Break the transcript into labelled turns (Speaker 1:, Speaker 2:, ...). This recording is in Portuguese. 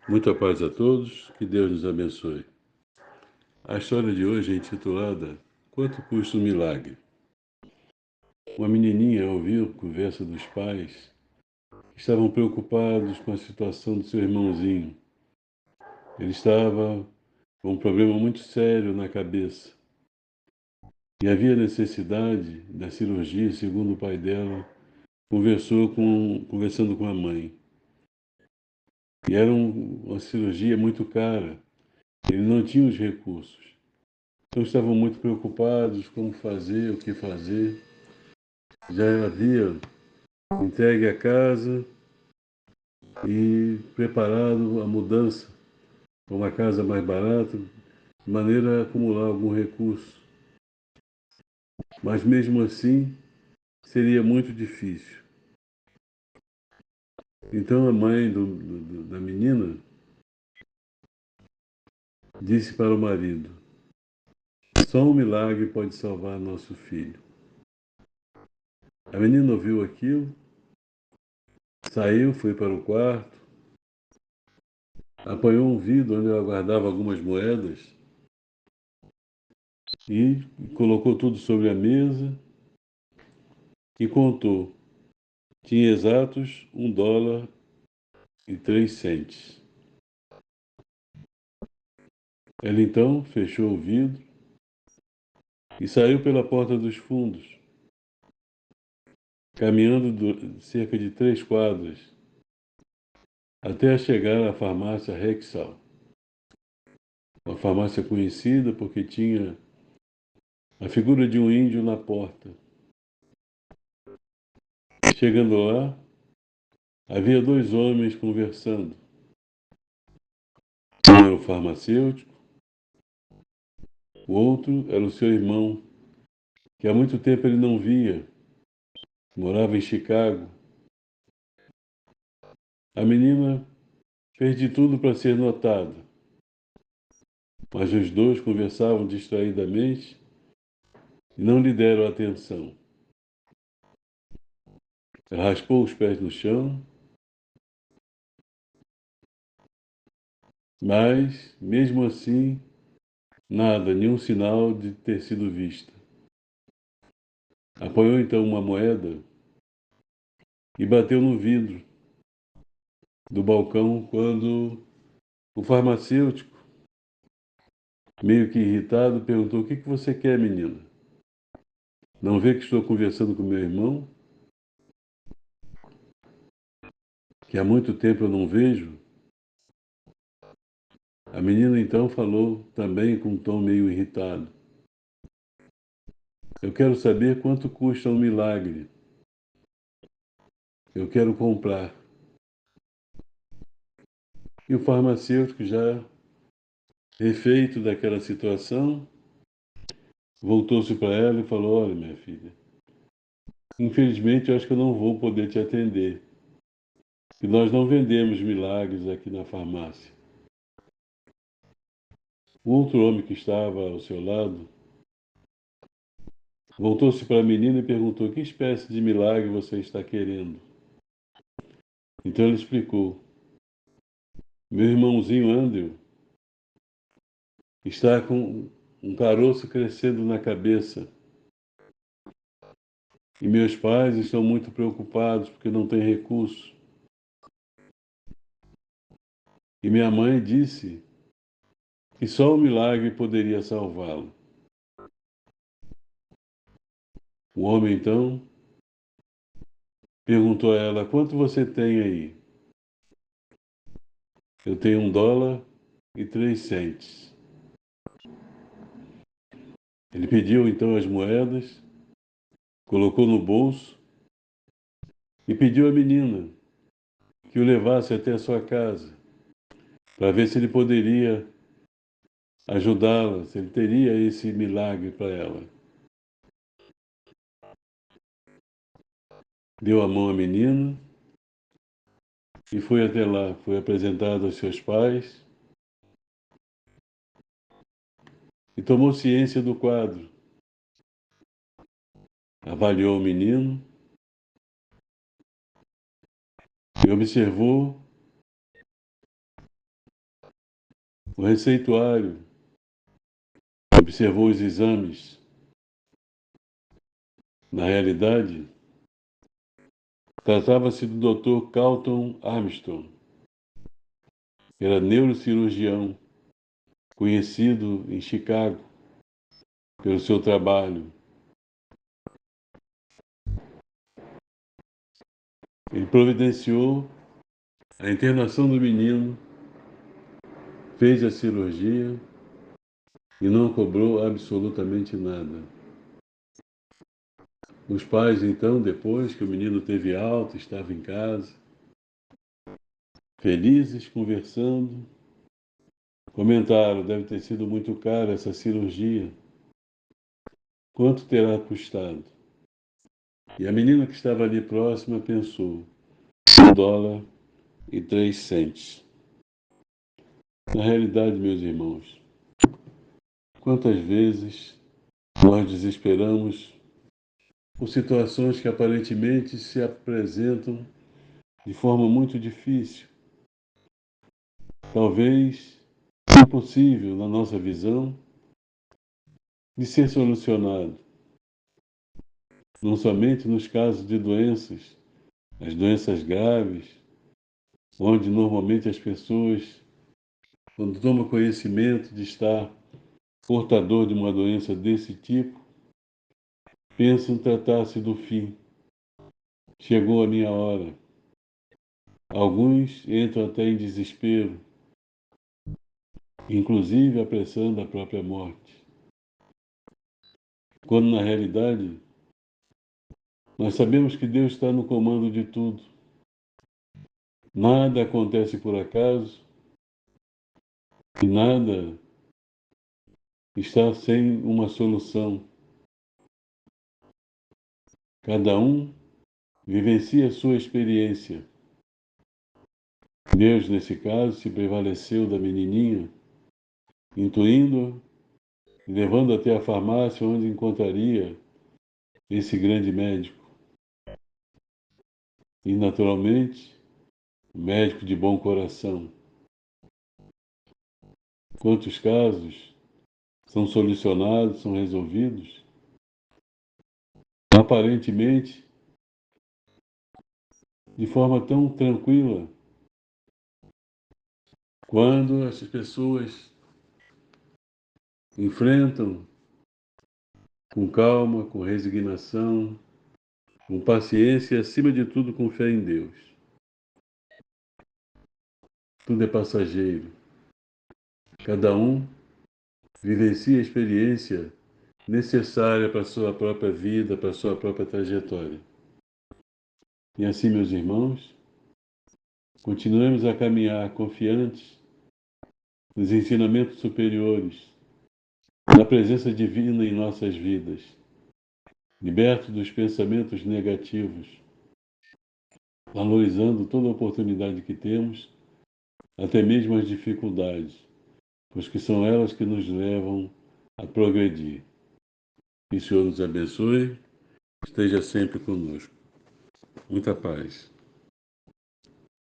Speaker 1: Muita paz a todos, que Deus nos abençoe. A história de hoje é intitulada Quanto custa um milagre? Uma menininha ouviu a conversa dos pais que estavam preocupados com a situação do seu irmãozinho. Ele estava com um problema muito sério na cabeça e havia necessidade da cirurgia, segundo o pai dela, conversando com a mãe. E era uma cirurgia muito cara, ele não tinha os recursos. Então estavam muito preocupados como fazer, o que fazer. Já havia entregue a casa e preparado a mudança para uma casa mais barata, de maneira a acumular algum recurso. Mas mesmo assim, seria muito difícil. Então a mãe da menina disse para o marido: só um milagre pode salvar nosso filho. A menina ouviu aquilo, saiu, foi para o quarto, apanhou um vidro onde ela guardava algumas moedas e colocou tudo sobre a mesa e contou. Tinha exatos US$ 1,03. Ela então fechou o vidro e saiu pela porta dos fundos, caminhando cerca de 3 quadras, até chegar à farmácia Rexall, uma farmácia conhecida porque tinha a figura de um índio na porta. Chegando lá, havia 2 homens conversando. Um era o farmacêutico, o outro era o seu irmão, que há muito tempo ele não via, morava em Chicago. A menina fez de tudo para ser notada, mas os dois conversavam distraidamente e não lhe deram atenção. Ela raspou os pés no chão, mas, mesmo assim, nada, nenhum sinal de ter sido vista. Apoiou então uma moeda e bateu no vidro do balcão quando o farmacêutico, meio que irritado, perguntou: o que você quer, menina? Não vê que estou conversando com meu irmão, que há muito tempo eu não vejo? A menina então falou também com um tom meio irritado: eu quero saber quanto custa um milagre. Eu quero comprar. E o farmacêutico, já refeito daquela situação, voltou-se para ela e falou: olha, minha filha, infelizmente eu acho que eu não vou poder te atender, e nós não vendemos milagres aqui na farmácia. O outro homem que estava ao seu lado voltou-se para a menina e perguntou: que espécie de milagre você está querendo? Então ele explicou: meu irmãozinho Andrew está com um caroço crescendo na cabeça e meus pais estão muito preocupados porque não têm recursos. E minha mãe disse que só o milagre poderia salvá-lo. O homem então perguntou a ela: quanto você tem aí? Eu tenho US$ 1,03. Ele pediu então as moedas, colocou no bolso e pediu à menina que o levasse até a sua casa para ver se ele poderia ajudá-la, se ele teria esse milagre para ela. Deu a mão à menina e foi até lá, foi apresentado aos seus pais e tomou ciência do quadro. Avaliou o menino e observou O receituário observou os exames. Na realidade, tratava-se do Dr. Carlton Armstrong. Era neurocirurgião, conhecido em Chicago pelo seu trabalho. Ele providenciou a internação do menino, fez a cirurgia e não cobrou absolutamente nada. Os pais, então, depois que o menino teve alta, estava em casa, felizes, conversando, comentaram: deve ter sido muito cara essa cirurgia. Quanto terá custado? E a menina que estava ali próxima pensou: $1,03. Na realidade, meus irmãos, quantas vezes nós desesperamos por situações que aparentemente se apresentam de forma muito difícil, talvez impossível na nossa visão de ser solucionado, não somente nos casos de doenças, as doenças graves, onde normalmente as pessoas, quando tomam conhecimento de estar portador de uma doença desse tipo, pensam tratar-se do fim. Chegou a minha hora. Alguns entram até em desespero, inclusive apressando a própria morte, quando na realidade nós sabemos que Deus está no comando de tudo. Nada acontece por acaso e nada está sem uma solução. Cada um vivencia a sua experiência. Deus, nesse caso, se prevaleceu da menininha, intuindo e levando até a farmácia onde encontraria esse grande médico. E, naturalmente, médico de bom coração. Quantos casos são solucionados, são resolvidos, aparentemente, de forma tão tranquila, quando essas pessoas enfrentam com calma, com resignação, com paciência e, acima de tudo, com fé em Deus. Tudo é passageiro. Cada um vivencia a experiência necessária para a sua própria vida, para a sua própria trajetória. E assim, meus irmãos, continuemos a caminhar confiantes nos ensinamentos superiores, na presença divina em nossas vidas, libertos dos pensamentos negativos, valorizando toda a oportunidade que temos, até mesmo as dificuldades, pois que são elas que nos levam a progredir. Que o Senhor nos abençoe, esteja sempre conosco. Muita paz.